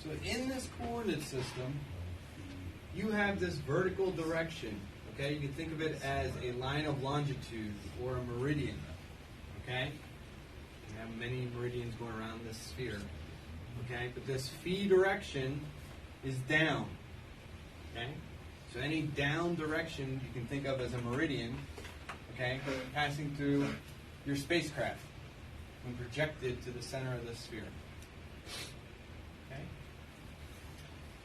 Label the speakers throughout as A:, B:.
A: So in this coordinate system, you have this vertical direction. Okay, you can think of it as a line of longitude or a meridian. Okay, you have many meridians going around this sphere. Okay, but this phi direction is down. Okay, so any down direction you can think of as a meridian. Okay, passing through your spacecraft when projected to the center of the sphere. Okay,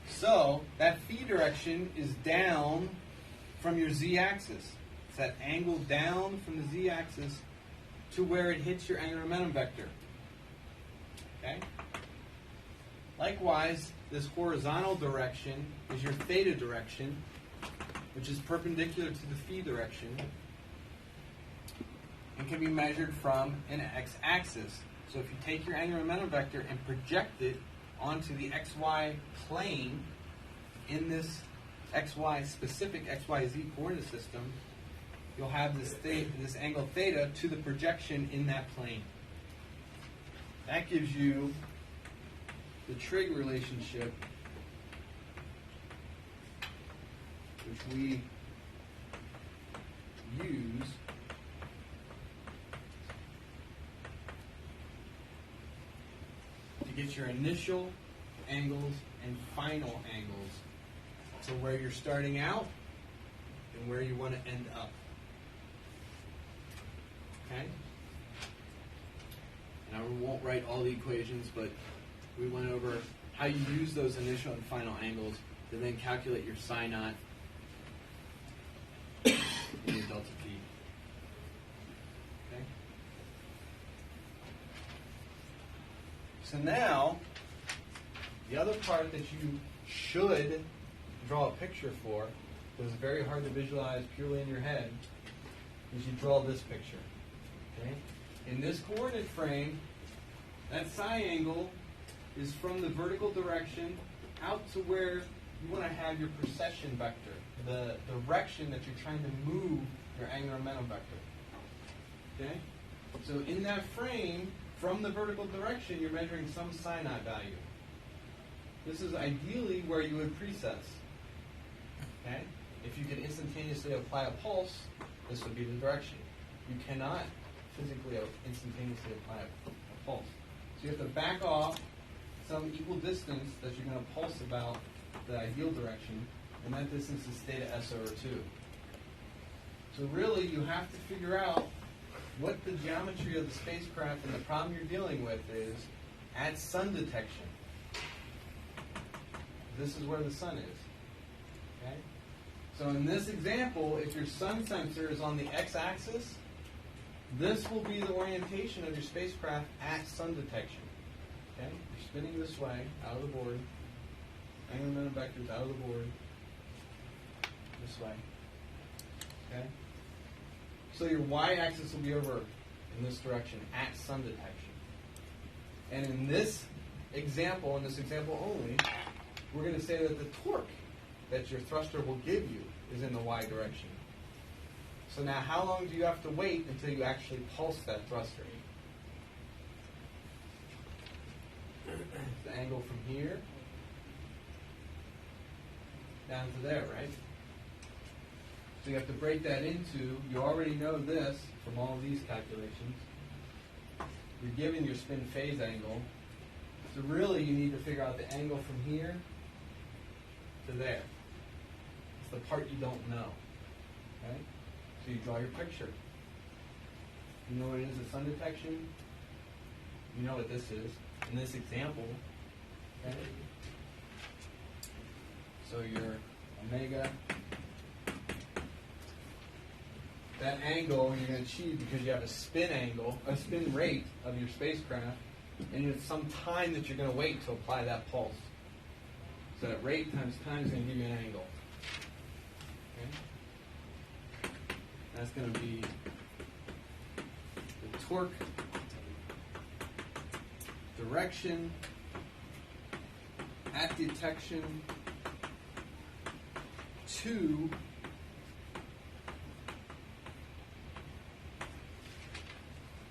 A: so that phi direction is down from your z-axis. It's that angle down from the z-axis to where it hits your angular momentum vector. Okay. Likewise, this horizontal direction is your theta direction, which is perpendicular to the phi direction, and can be measured from an x-axis. So if you take your angular momentum vector and project it onto the xy plane in this xy specific xyz coordinate system, you'll have this angle theta to the projection in that plane. That gives you the trig relationship, which we use to get your initial angles and final angles. So where you're starting out and where you want to end up. Okay? Now we won't write all the equations, but we went over how you use those initial and final angles to then calculate your psi naught and your delta P. Okay? So now, the other part that you should draw a picture for, because it's very hard to visualize purely in your head, is you draw this picture. Okay? In this coordinate frame, that psi angle is from the vertical direction out to where you want to have your precession vector, the direction that you're trying to move your angular momentum vector. Okay? So in that frame, from the vertical direction, you're measuring some psi naught value. This is ideally where you would precess. Okay? If you could instantaneously apply a pulse, this would be the direction. You cannot physically instantaneously apply a pulse. So you have to back off some equal distance that you're going to pulse about the ideal direction, and that distance is theta s over 2. So really, you have to figure out what the geometry of the spacecraft and the problem you're dealing with is at sun detection. This is where the sun is. Okay? So in this example, if your sun sensor is on the x-axis, this will be the orientation of your spacecraft at sun detection. Okay? You're spinning this way, out of the board. Angular momentum vector is out of the board. This way. Okay? So your y-axis will be over in this direction at sun detection. And in this example only, we're going to say that the torque that your thruster will give you is in the y direction. So now how long do you have to wait until you actually pulse that thruster? The angle from here down to there, right? So you have to break that into, you already know this from all of these calculations. You're given your spin phase angle. So really you need to figure out the angle from here to there. It's the part you don't know. Okay? So you draw your picture. You know what it is at sun detection? You know what this is. In this example, okay? So your omega, that angle you're going to achieve because you have a spin angle, a spin rate of your spacecraft, and it's some time that you're going to wait to apply that pulse. So that rate times time is going to give you an angle. Okay? That's going to be the torque, direction, at detection, to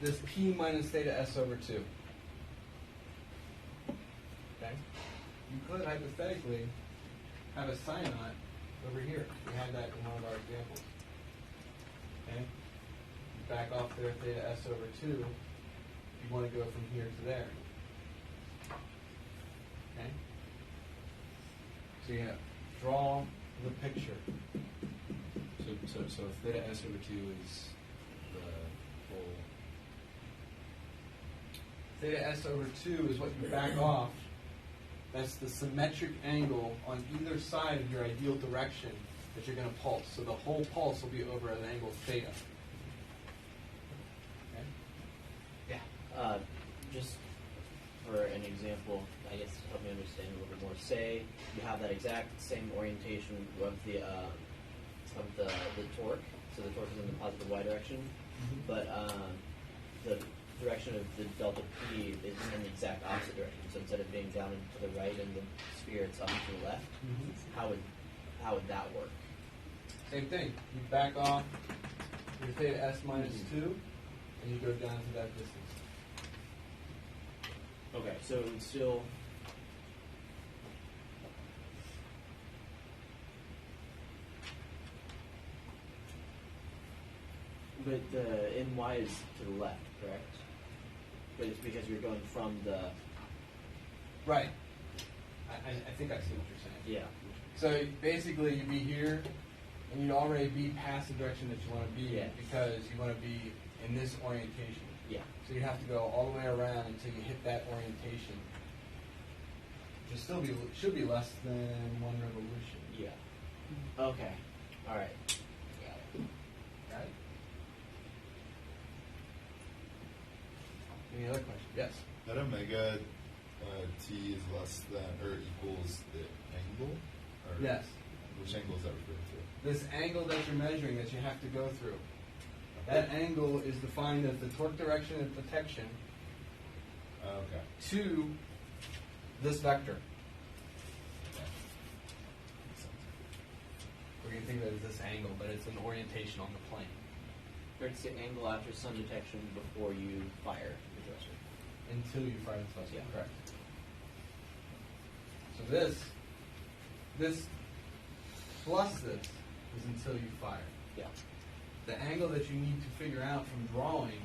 A: this P minus theta S over 2. Okay? You could hypothetically have a sine knot over here. We had that in one of our examples. Okay? You back off there theta s over 2. You want to go from here to there. Okay? So you have draw the picture.
B: So theta s over 2 is the whole.
A: Theta s over 2 is what you back off. That's the symmetric angle on either side of your ideal direction that you're going to pulse. So the whole pulse will be over an angle theta. Okay? Yeah.
C: Just for an example, I guess to help me understand a little bit more. Say you have that exact same orientation of the torque. So the torque is in the positive y direction, but the direction of the delta P is in the exact opposite direction. So instead of being down and to the right in the sphere, it's up and to the left. How would that work?
A: Same thing. You back off your theta s minus 2, and you go down to that distance.
C: Okay, so it would still. But the ny is to the left, correct? But it's because you're going from the.
A: Right. I think I see what you're saying.
C: Yeah.
A: So basically, you'd be here, and you'd already be past the direction that you want to be in because you want to be in this orientation.
C: Yeah.
A: So you have to go all the way around until you hit that orientation. Which should be less than 1 revolution.
C: Yeah. Okay. All right.
A: Got it? Any other questions? Yes.
D: That omega t is less than or equals the angle? Or
A: Yes.
D: Which angle is that referring to?
A: This angle that you're measuring that you have to go through. That angle is defined as the torque direction of detection
D: Okay.
A: to this vector.
D: Okay. Makes sense.
A: We're going to think of it as this angle, but it's an orientation on the plane.
C: Or it's the angle after sun detection before you fire the thruster.
A: Until you fire the thruster.
C: Yeah.
A: Correct. So this plus this is until you fire.
C: Yeah.
A: The angle that you need to figure out from drawing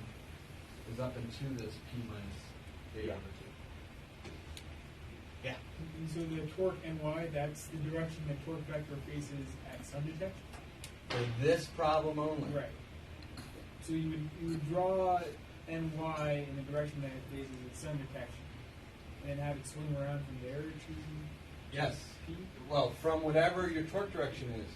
A: is up into this P minus theta over 2. Yeah.
E: And so the torque ny, that's the direction the torque vector faces at sun detection?
A: For this problem only.
E: Right. So you would draw ny in the direction that it faces at sun detection, and then have it swing around from there to
A: Yes.
E: P?
A: Well, from whatever your torque direction is.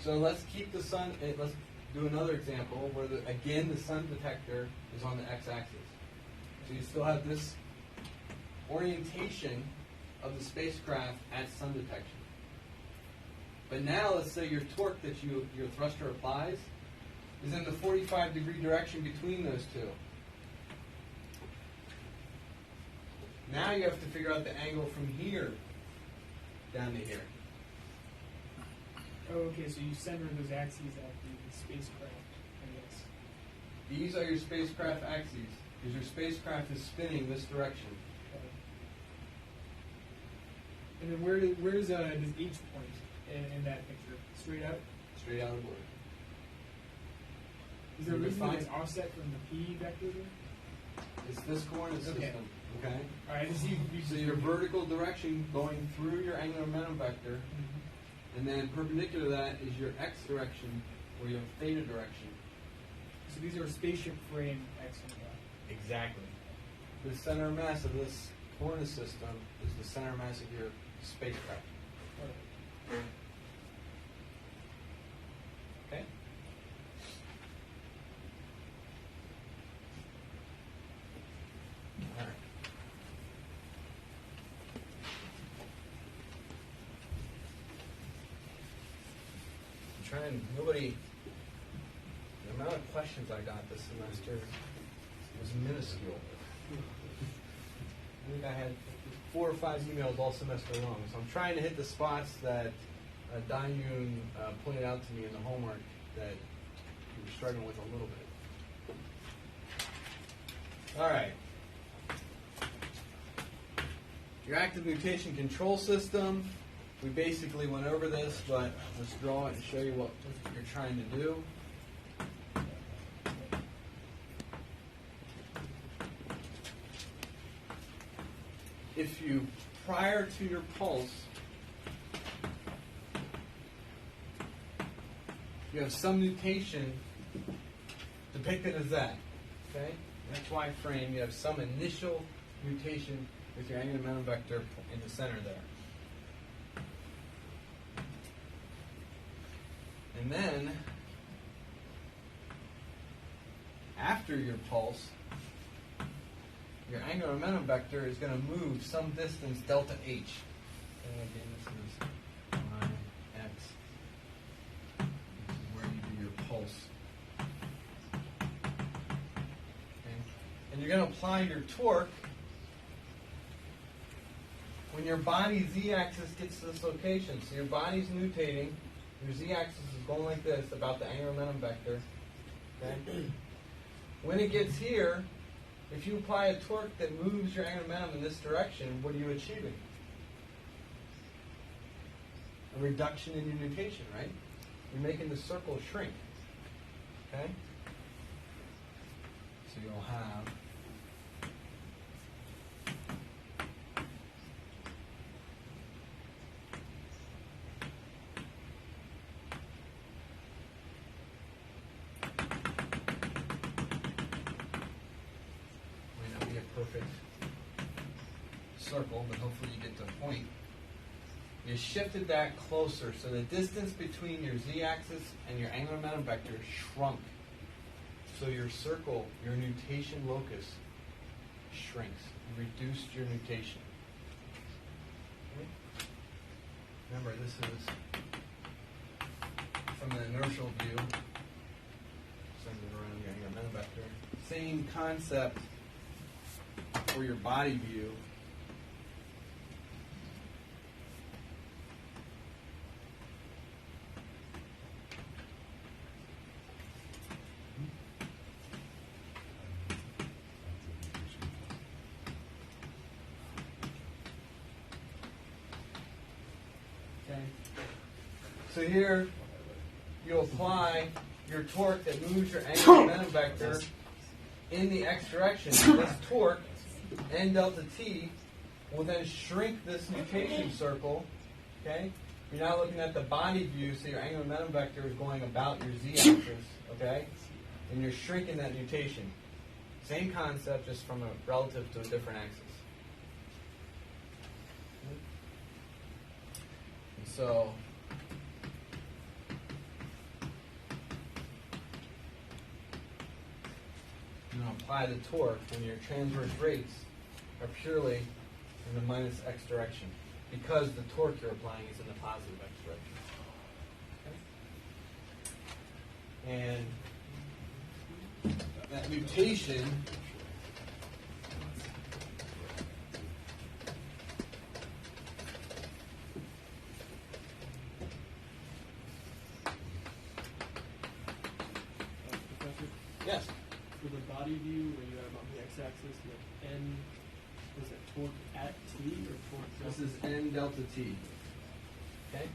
A: So let's keep the sun, let's do another example where, again, the sun detector is on the x-axis. So you still have this orientation of the spacecraft at sun detection. But now let's say your torque that your thruster applies is in the 45-degree direction between those two. Now you have to figure out the angle from here down to here.
E: Oh, okay, so you center those axes at the spacecraft, I guess.
A: These are your spacecraft axes, because your spacecraft is spinning this direction.
E: Okay. And then where does H point in that picture? Straight out?
A: Straight out of board.
E: Is there a
A: You
E: reason that
A: define-
E: it's offset from the P vector there?
A: It's this coordinate
E: Okay.
A: system. Okay?
E: All right, just you
A: So your vertical direction going through your angular momentum vector,
E: Mhm.
A: and then perpendicular to that is your x direction, or your theta direction.
E: So these are spaceship frame X and Y.
A: Exactly. The center of mass of this coordinate system is the center of mass of your spacecraft. Okay? All right. I'm trying, the amount of questions I got this semester was minuscule. I think I had 4 or 5 emails all semester long, so I'm trying to hit the spots that Dayun pointed out to me in the homework that we were struggling with a little bit. All right. Your active nutation control system, we basically went over this, but let's draw it and show you what you're trying to do. If you, prior to your pulse, you have some nutation depicted as that, okay? X, Y frame, you have some initial mutation with your angular momentum vector in the center there. And then, after your pulse, your angular momentum vector is going to move some distance delta h. And again, this is y, x. This is where you do your pulse. Okay. And you're going to apply your torque when your body's z-axis gets to this location. So your body's nutating, your z-axis is going like this about the angular momentum vector. Okay. When it gets here, if you apply a torque that moves your angular momentum in this direction, what are you achieving? A reduction in your nutation, right? You're making the circle shrink. Okay? So you'll have perfect circle, but hopefully you get the point. You shifted that closer, so the distance between your z-axis and your angular momentum vector shrunk. So your circle, your nutation locus, shrinks. You reduced your nutation. Okay? Remember, this is from the inertial view. Send it around your angular momentum vector. Same concept for your body view. Okay. So here you apply your torque that moves your angular momentum vector in the x direction. This torque N delta t will then shrink this nutation circle. Okay? You're now looking at the body view, so your angular momentum vector is going about your z-axis. Okay? And you're shrinking that nutation. Same concept, just from a relative to a different axis. And so you know, apply the torque when your transverse rates are purely in the minus x direction, because the torque you're applying is in the positive x direction. Okay? And that mutation
E: Professor,
A: yes.
E: for the body view, where you have on the x-axis, you have n, was it torque at t or torque?
A: This is N delta T. Okay?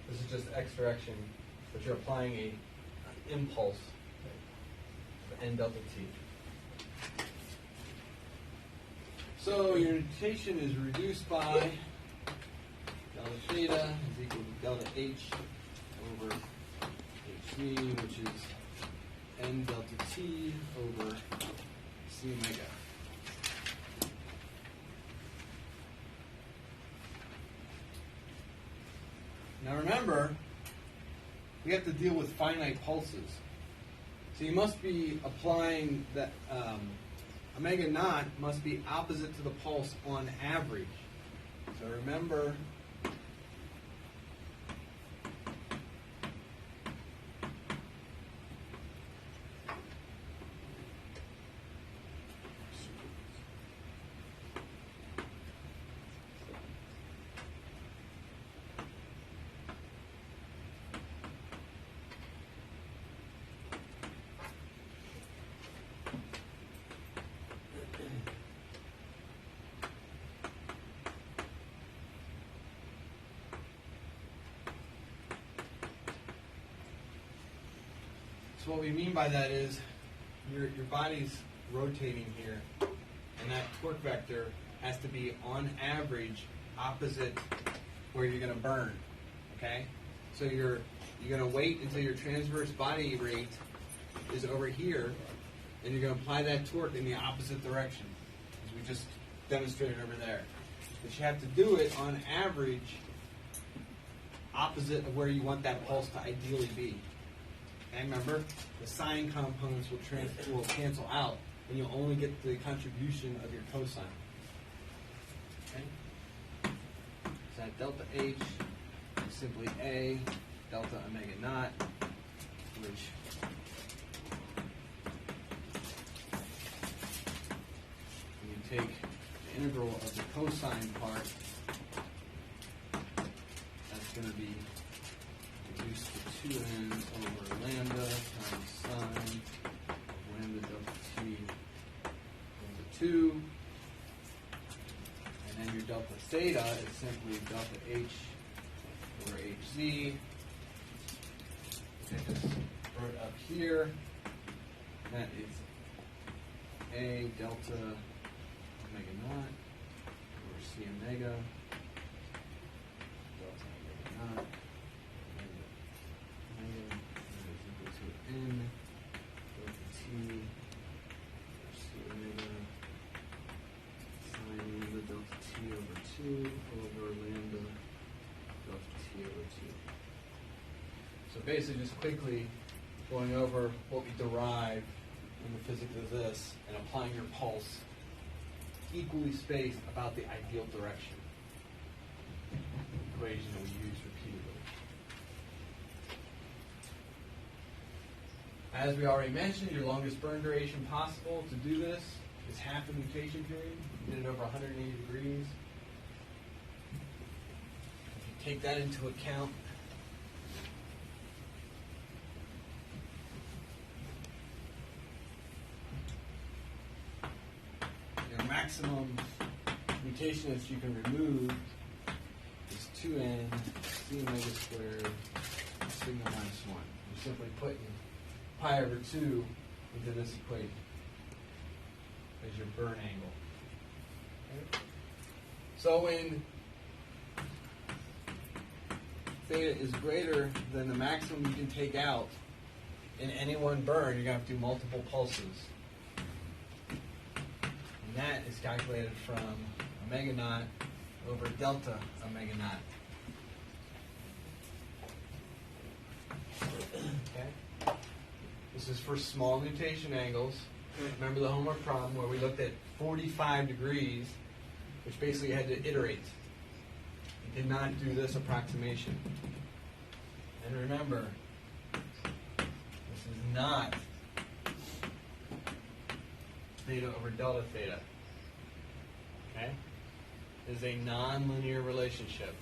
A: This is just x direction, but you're applying an impulse of N delta T. So your notation is reduced by delta theta is equal to delta H over HV, which is N delta T over C omega. Now remember, we have to deal with finite pulses. So you must be applying that omega naught must be opposite to the pulse on average. So remember, So what we mean by that is your body's rotating here, and that torque vector has to be on average opposite where you're going to burn. Okay? So you're going to wait until your transverse body rate is over here, and you're going to apply that torque in the opposite direction, as we just demonstrated over there. But you have to do it on average opposite of where you want that pulse to ideally be. Okay, remember, the sine components will cancel out, and you'll only get the contribution of your cosine. Okay? So that delta H is simply A delta omega naught, which when you take the integral of the cosine part, that's going to be reduced to 2n over lambda times sine of lambda delta t over 2. And then your delta theta is simply delta h over hz. I just wrote it up here. That is A delta omega naught over c omega delta omega naught omega is equal to n delta t over c omega sine lambda delta t over 2 over lambda delta t over 2. So basically, just quickly going over what we derive in the physics of this and applying your pulse equally spaced about the ideal direction. Equation that we use repeatedly. As we already mentioned, your longest burn duration possible to do this is half the mutation period. You did it over 180 degrees. If you take that into account, your maximum mutation that you can remove is 2n c omega squared sigma minus 1. You're simply putting pi over 2 into this equation as your burn angle. Okay? So when theta is greater than the maximum you can take out in any one burn, you're going to have to do multiple pulses. And that is calculated from omega naught over delta omega naught. Okay? This is for small nutation angles. Remember the homework problem where we looked at 45 degrees, which basically had to iterate. We did not do this approximation. And remember, this is not theta over delta theta. Okay? It is a nonlinear relationship.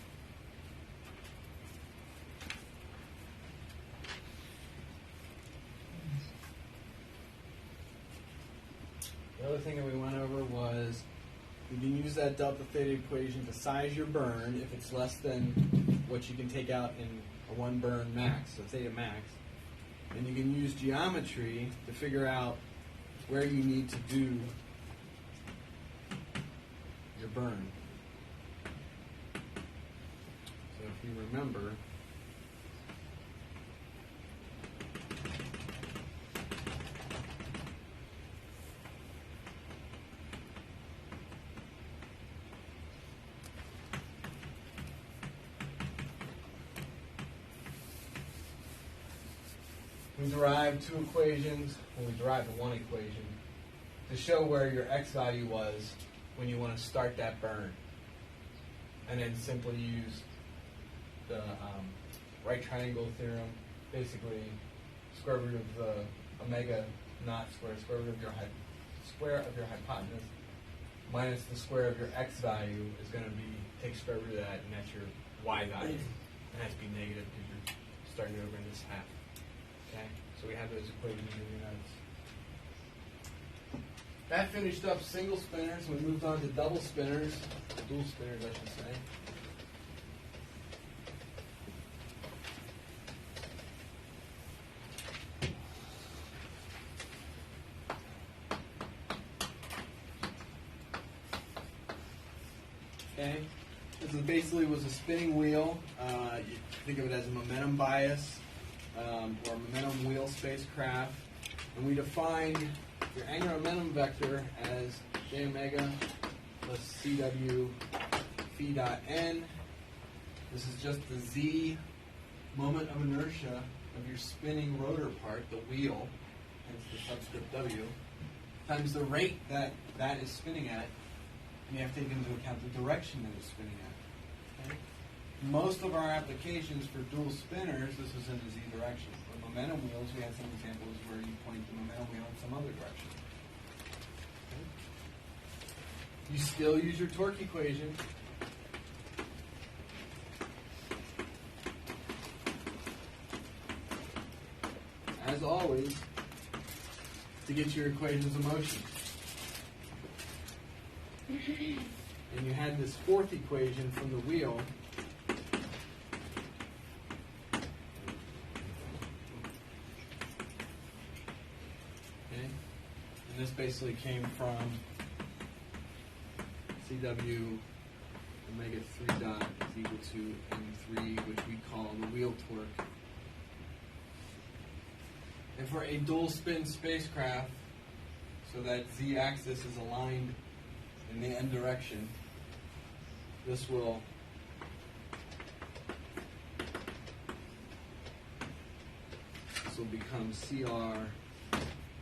A: The other thing that we went over was you can use that delta theta equation to size your burn if it's less than what you can take out in a one burn max, so theta max. And you can use geometry to figure out where you need to do your burn. So if you remember, we derived two equations, well, we derived one equation to show where your x value was when you want to start that burn. And then simply use the right triangle theorem, basically square root of the omega naught square root of your square of your hypotenuse minus the square of your x value is going to be, take square root of that, and that's your y value. It has to be negative because you're starting over in this half. Okay, so we have those equations in your notes. That finished up single spinners. We moved on to double spinners, dual spinners, I should say. Okay, this is basically was a spinning wheel. You think of it as a momentum bias or momentum wheel spacecraft, and we defined your angular momentum vector as j omega plus cw phi dot n. This is just the z moment of inertia of your spinning rotor part, the wheel, hence the subscript w, times the rate that that is spinning at, and you have to take into account the direction that it's spinning at. Okay? Most of our applications for dual spinners, this was in the z direction. For momentum wheels, we had some examples where you point the momentum wheel in some other direction. Okay? You still use your torque equation. As always, to get your equations of motion. And you had this fourth equation from the wheel. Okay? And this basically came from CW omega 3 dot is equal to M3, which we call the wheel torque. And for a dual spin spacecraft, so that z-axis is aligned in the n direction, this will become CR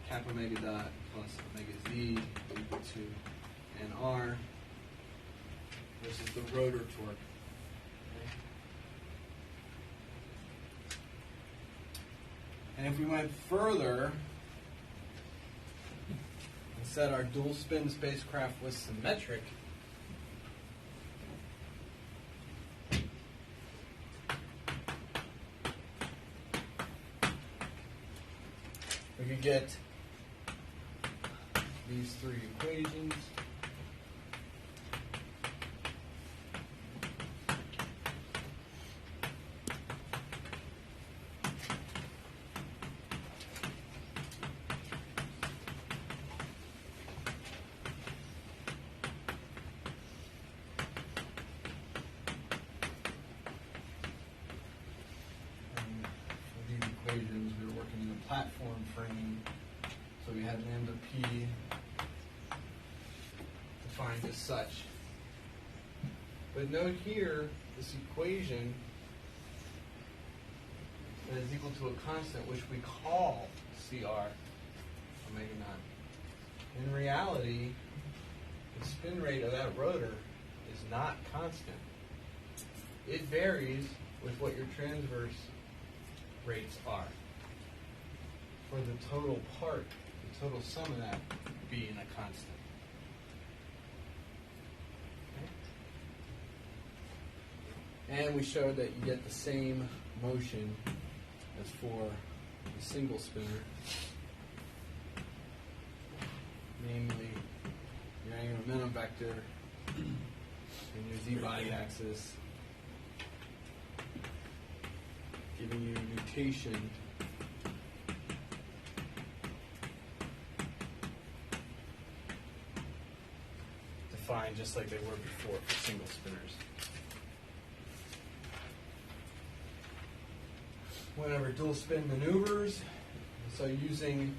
A: kappa omega dot plus omega z equal to NR. This is the rotor torque. And if we went further and said our dual spin spacecraft was symmetric, we could get these three equations. We were working in a platform frame, so we had lambda p defined as such. But note here, this equation that is equal to a constant, which we call CR omega naught. In reality, the spin rate of that rotor is not constant. It varies with what your transverse rates are. For the total part, the total sum of that being a constant. Okay. And we showed that you get the same motion as for the single spinner, namely your angular momentum vector and your z-body axis, giving you nutation defined just like they were before for single spinners. Whenever dual spin maneuvers, so using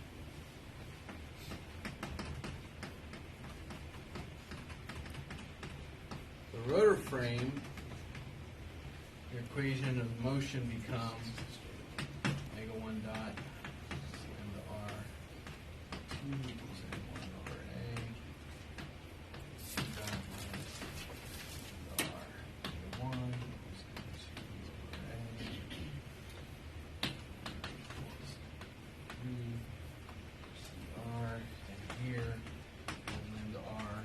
A: the rotor frame, your equation of motion becomes omega 1 dot lambda r 2 equals n1 over a dot minus lambda r omega 1 equals n2 over a equals 3 cr, and here lambda r,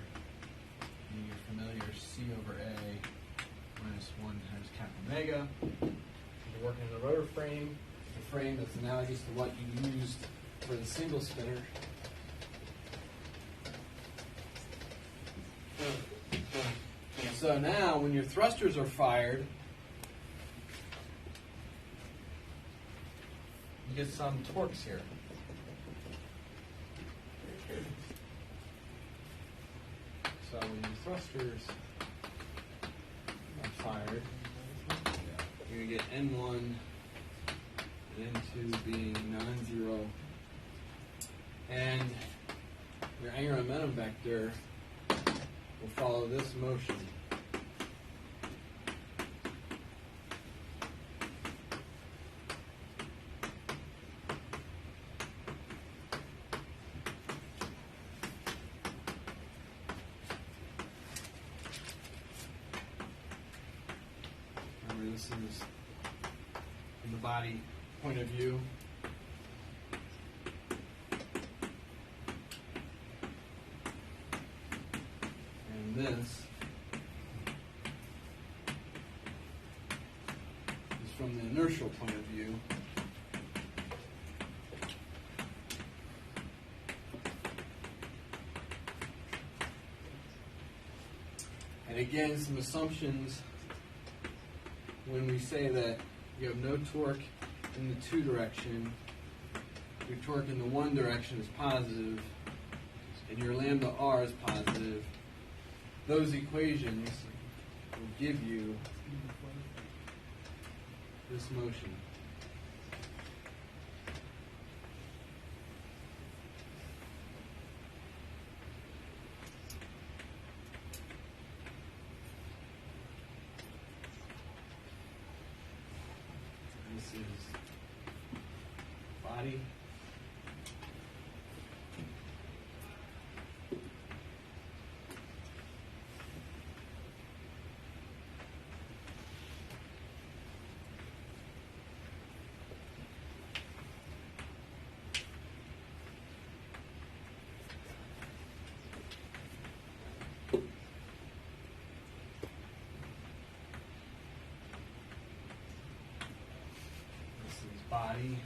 A: and your familiar c over a minus 1 times kappa omega. You're working in the rotor frame, the frame that's analogous to what you used for the single spinner. So now, when your thrusters are fired, you get some torques here. So when your thrusters going to get N1 and N2 being non-zero. And your angular momentum vector will follow this motion. Remember, this is from the body point of view. And this is from the inertial point of view. And again, some assumptions when we say that you have no torque in the two direction, your torque in the one direction is positive, and your lambda r is positive, those equations will give you this motion. This is body. Body.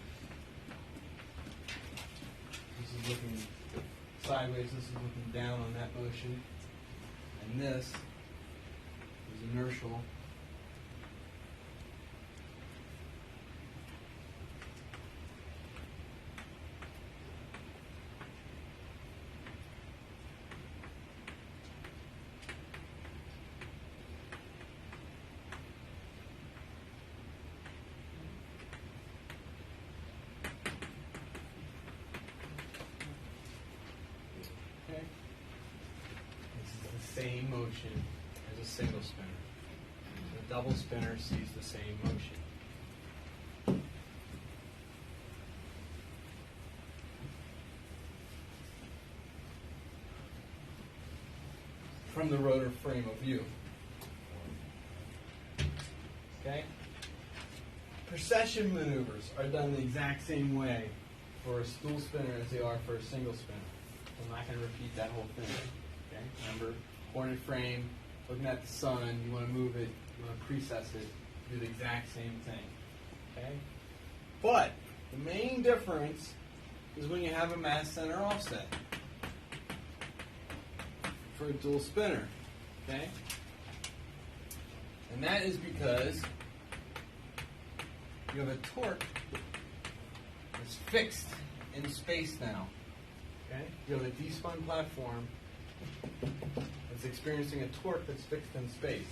A: This is looking sideways, this is looking down on that motion. And this is inertial. Okay. This is the same motion as a single spinner. The double spinner sees the same motion. From the rotor frame of view. Okay? Precession maneuvers are done the exact same way for a stool spinner as they are for a single spinner. I'm not going to repeat that whole thing. Okay? Remember, coordinate frame, looking at the sun, you want to move it, you want to precess it, do the exact same thing. Okay? But the main difference is when you have a mass center offset for a dual spinner. Okay? And that is because you have a torque that's fixed in space now. Okay? You have a D-spun platform that's experiencing a torque that's fixed in space.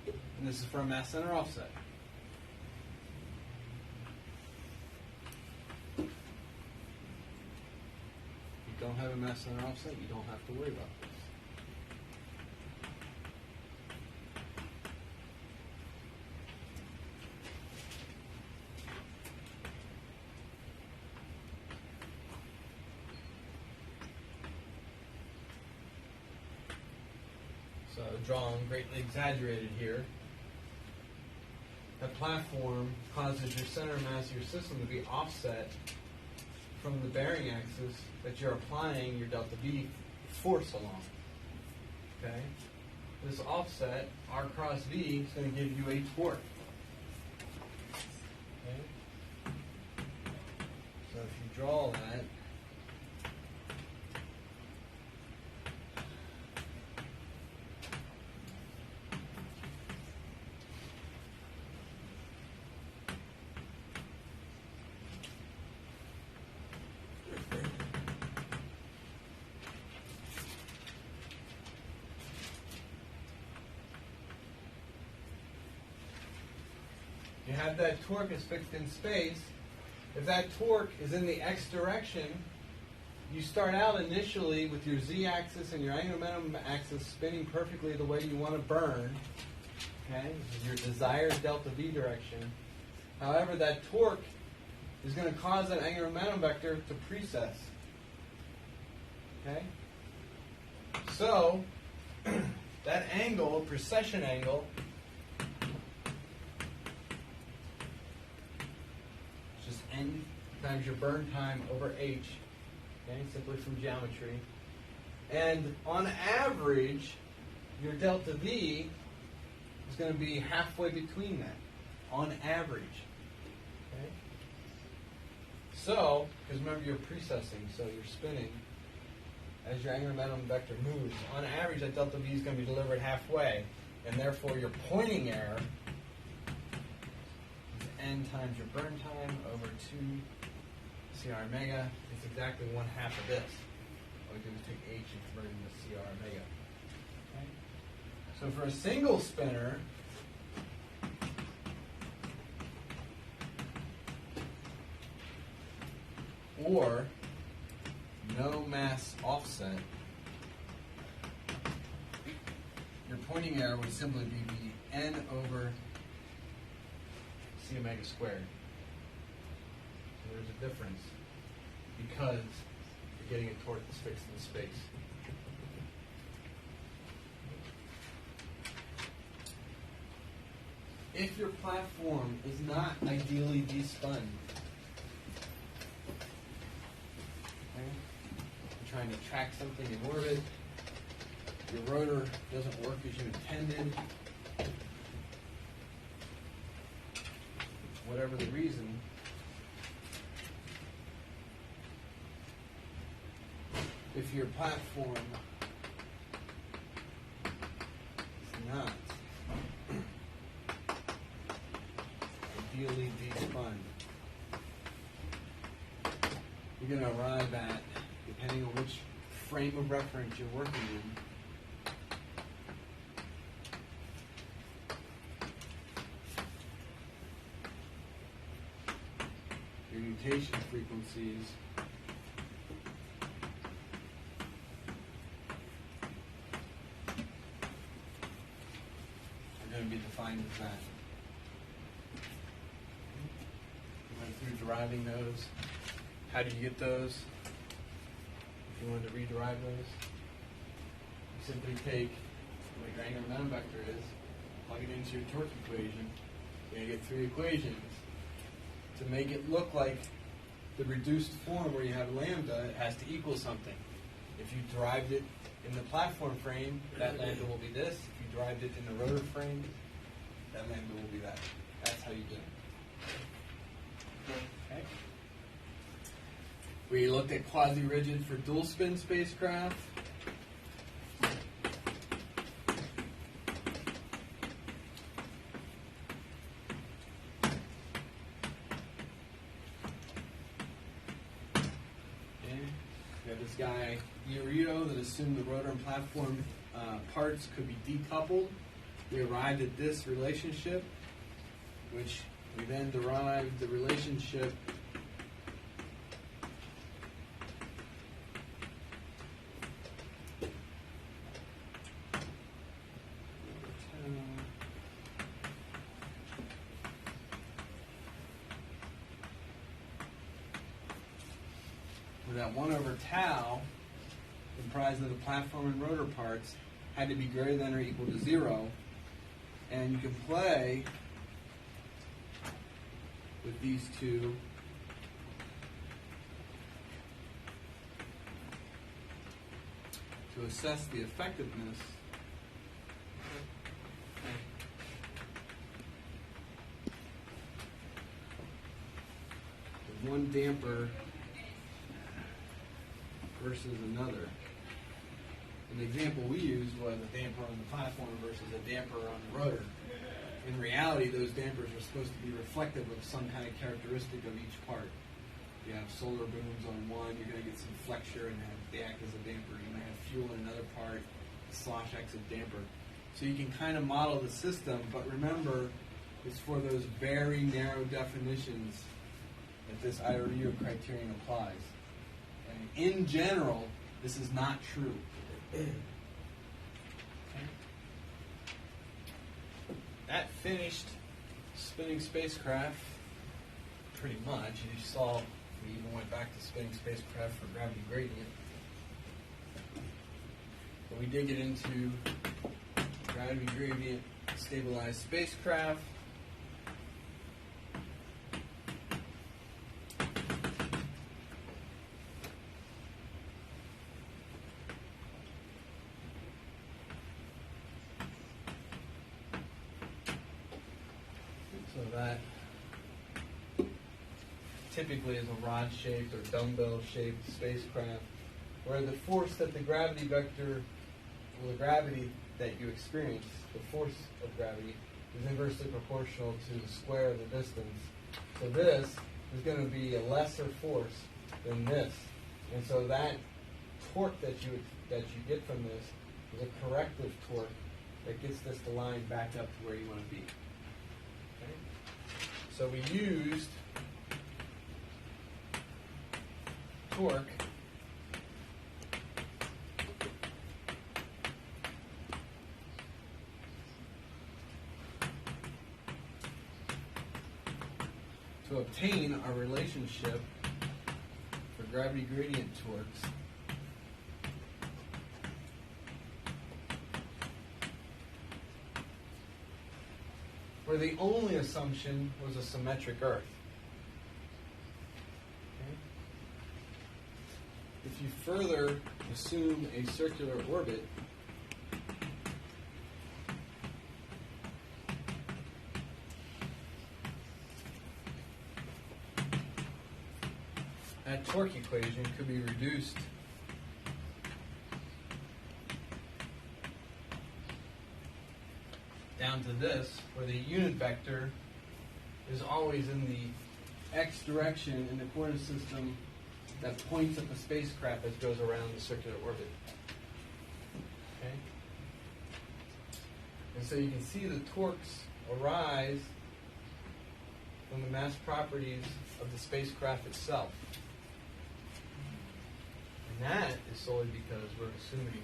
A: And this is for a mass center offset. If you don't have a mass center offset, you don't have to worry about this. So drawn greatly exaggerated here. That platform causes your center of mass of your system to be offset from the bearing axis that you're applying your delta V force along. Okay? This offset, R cross V, is going to give you a torque. Okay? So if you draw that, You have that torque is fixed in space. If that torque is in the x direction, you start out initially with your z-axis and your angular momentum axis spinning perfectly the way you want to burn. Okay, this is your desired delta v direction. However, that torque is going to cause that angular momentum vector to precess. Okay, so that angle, precession angle, is just n times your burn time over h. Okay, simply from geometry. And on average, your delta v is going to be halfway between that, on average. Okay? So, because remember you're precessing, so you're spinning as your angular momentum vector moves. On average, that delta v is going to be delivered halfway, and therefore your pointing error is n times your burn time over 2 CR omega. It's exactly 1/2 of this. All we do is take h and convert it into CR omega. Okay? So for a single spinner, or no mass offset, your pointing error would simply be the n over c omega squared. So there's a difference because you're getting a torque that's fixed in space. If your platform is not ideally despun, you're trying to track something in orbit, your rotor doesn't work as you intended, whatever the reason, if your platform is not ideally despun, you're going to arrive at, depending on which frame of reference you're working in, your nutation frequencies are going to be defined as that. We went through deriving those. How do you get those? If you wanted to rederive those, you simply take what your angular momentum vector is, plug it into your torque equation. You're going to get 3 equations. To make it look like the reduced form where you have lambda, it has to equal something. If you derived it in the platform frame, that lambda will be this. If you derived it in the rotor frame, that lambda will be that. That's how you do it. Okay. We looked at quasi-rigid for dual spin spacecraft. We have this guy, Iorito, that assumed the rotor and platform parts could be decoupled. We arrived at this relationship, which we then derived the relationship that 1 over tau, comprised of the platform and rotor parts, had to be greater than or equal to 0. And you can play with these two to assess the effectiveness of one damper versus another. And the example we used was a damper on the platform versus a damper on the rotor. In reality, those dampers are supposed to be reflective of some kind of characteristic of each part. If you have solar booms on one, you're going to get some flexure and they act as a damper. You might have fuel in another part, the slosh acts as a damper. So you can kind of model the system, but remember, is for those very narrow definitions that this IRU criterion applies. And in general, this is not true. That finished spinning spacecraft pretty much. You saw we even went back to spinning spacecraft for gravity gradient. But we did get into gravity gradient stabilized spacecraft. So that typically is a rod-shaped or dumbbell-shaped spacecraft, where the force that the gravity vector, well, the gravity that you experience, the force of gravity, is inversely proportional to the square of the distance. So this is going to be a lesser force than this, and so that torque that you get from this is a corrective torque that gets this to line back up to where you want to be. Okay? So we used torque to obtain our relationship for gravity gradient torques where the only assumption was a symmetric Earth. Okay? If you further assume a circular orbit, that torque equation could be reduced down to this, where the unit vector is always in the x direction in the coordinate system that points at the spacecraft as it goes around the circular orbit. Okay? And so you can see the torques arise from the mass properties of the spacecraft itself. And that is solely because we're assuming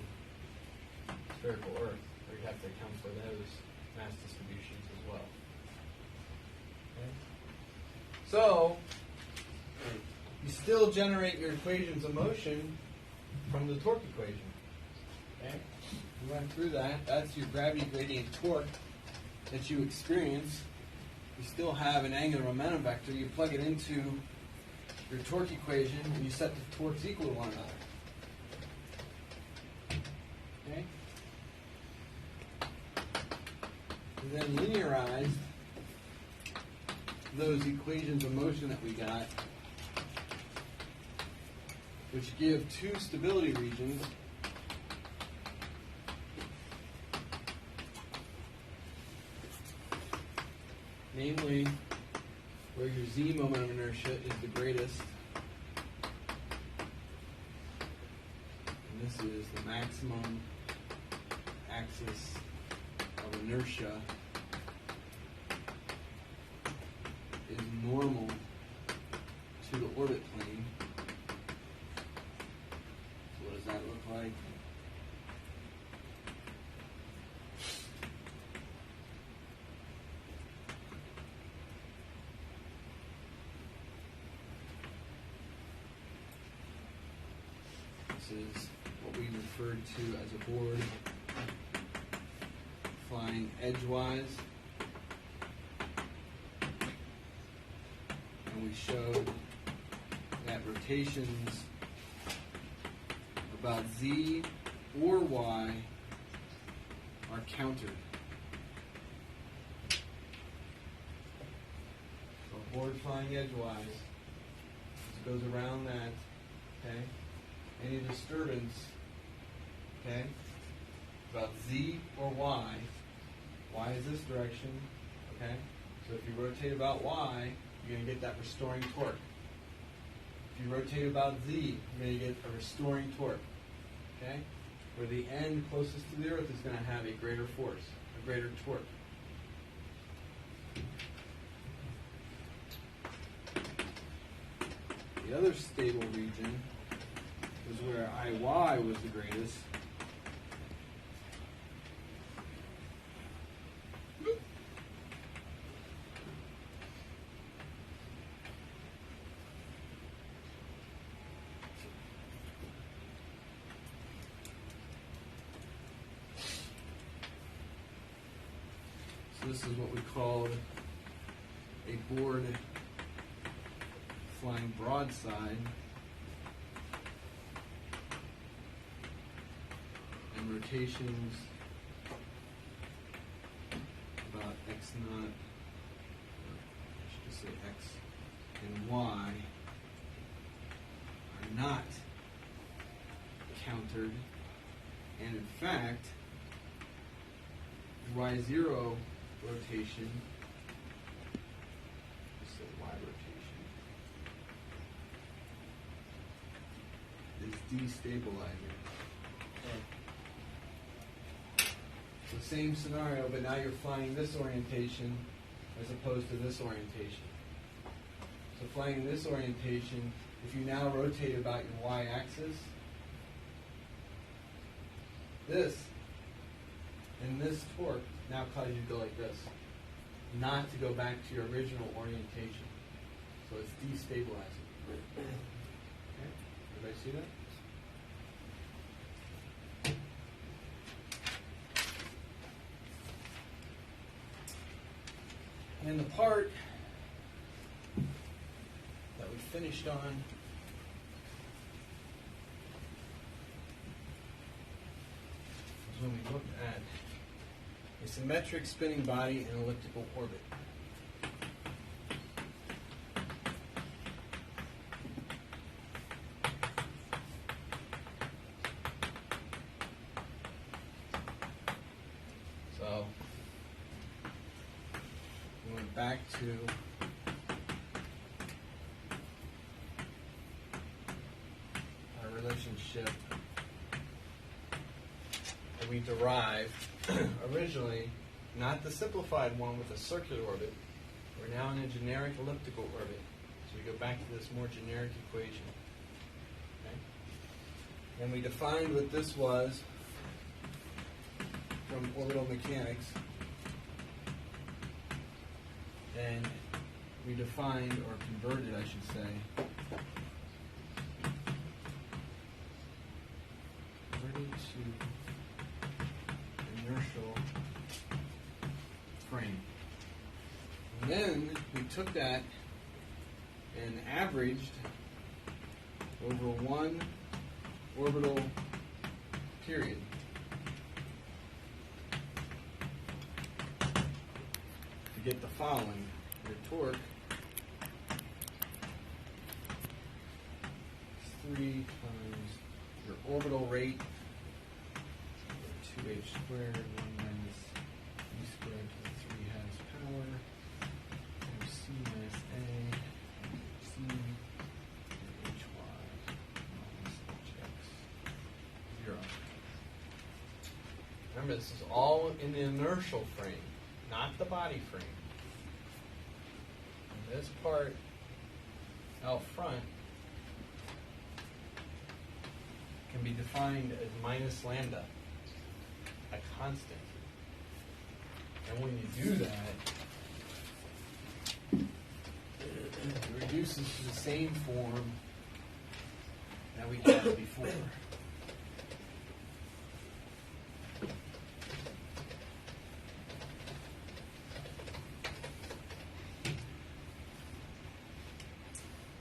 A: spherical Earth, where you have to account for those mass distributions as well. Okay? So, you still generate your equations of motion from the torque equation. Okay? We went through that. That's your gravity gradient torque that you experience. You still have an angular momentum vector. You plug it into your torque equation and you set the torques equal to one another. Okay? And then linearized those equations of motion that we got, which give two stability regions. Namely, where your z moment of inertia is the greatest. And this is the maximum axis of inertia is normal to the orbit plane. So what does that look like? This is what we referred to as a board flying edgewise. And we showed that rotations about z or y are countered. So a board flying edgewise, it goes around that, okay? Any disturbance, okay, about z or y is this direction, okay? So if you rotate about y, you're going to get that restoring torque. If you rotate about z, you're going to get a restoring torque, okay? Where the end closest to the Earth is going to have a greater force, a greater torque. The other stable region is where IY was the greatest. So this is what we called a board flying broadside, and rotations about x naught, or I should just say x and y, are not countered, and in fact, y0 rotation, let's say y rotation, is destabilizing. So same scenario, but now you're flying this orientation as opposed to this orientation. So flying in this orientation, if you now rotate about your y-axis, this and this torque now cause you to go like this, not to go back to your original orientation. So it's destabilizing. Okay? Everybody see that? And the part that we finished on is when we looked at a symmetric spinning body and elliptical orbit. So we went back to our relationship that we derived originally, not the simplified one with a circular orbit. We're now in a generic elliptical orbit. So we go back to this more generic equation. Okay? And we defined what this was from orbital mechanics. And we defined, or converted, I should say, converted to inertial frame. And then we took that and averaged over one orbital period. To get the following: your torque is 3 times your orbital rate, 2h squared, 1 minus e squared to the 3 halves power, times c minus a, c, and hy minus hx, 0. Remember, this is all in the inertial frame, not the body frame. And this part out front can be defined as minus lambda, a constant. And when you do that, it reduces to the same form that we had before.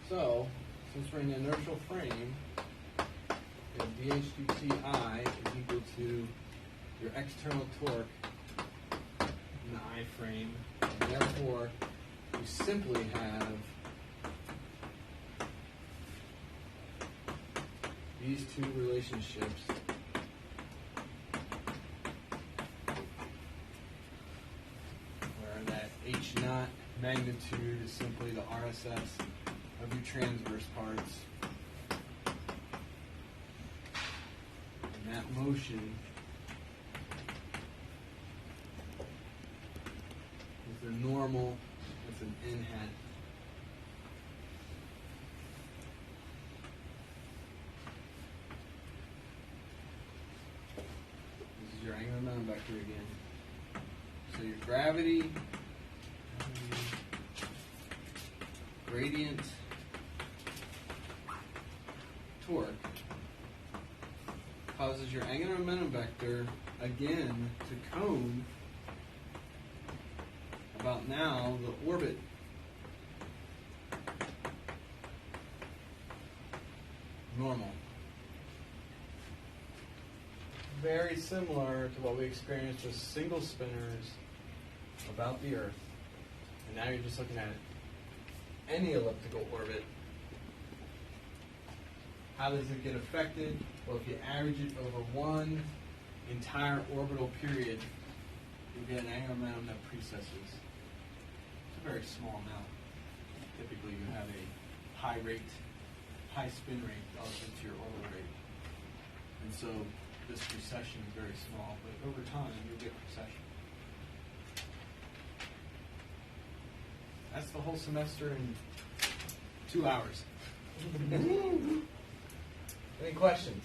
A: So, since we're in an inertial frame, dh2ti is equal to your external torque in the I frame, and therefore you simply have these two relationships where that h naught magnitude is simply the RSS of your transverse parts. And that motion is the normal with an n hat So your gravity, gradient, torque causes your angular momentum vector again to cone about now the orbit. Normal. Very similar to what we experienced with single spinners about the Earth. And now you're just looking at any elliptical orbit. How does it get affected? Well, if you average it over one entire orbital period, you get an angular momentum that precesses. It's a very small amount. Typically, you have a high spin rate relative to your orbital rate. And so this precession is very small, but over time, you'll get precession. That's the whole semester in 2 hours. Any questions?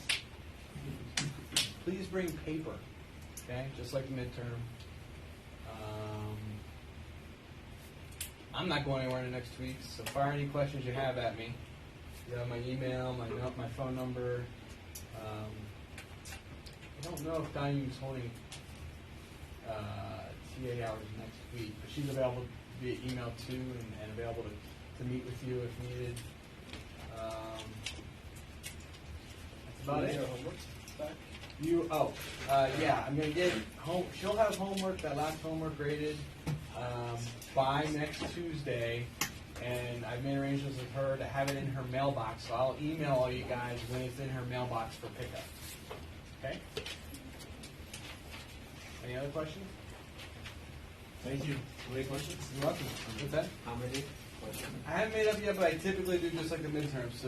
A: Please bring paper, okay? Just like the midterm. I'm not going anywhere in the next 2 weeks, so fire any questions you have at me. You have my email, my phone number. I don't know if Diane's holding TA hours next week, but she's available via email too, and available to meet with you if needed. That's about it. Yeah, I'm gonna get home. She'll have homework, that last homework graded by next Tuesday, and I've made arrangements with her to have it in her mailbox. So I'll email all you guys when it's in her mailbox for pickup. Okay? Any other questions?
B: Thank you. Any questions?
A: You're welcome. What's that?
C: How many questions?
A: I haven't made up yet, but I typically do just like the midterm. So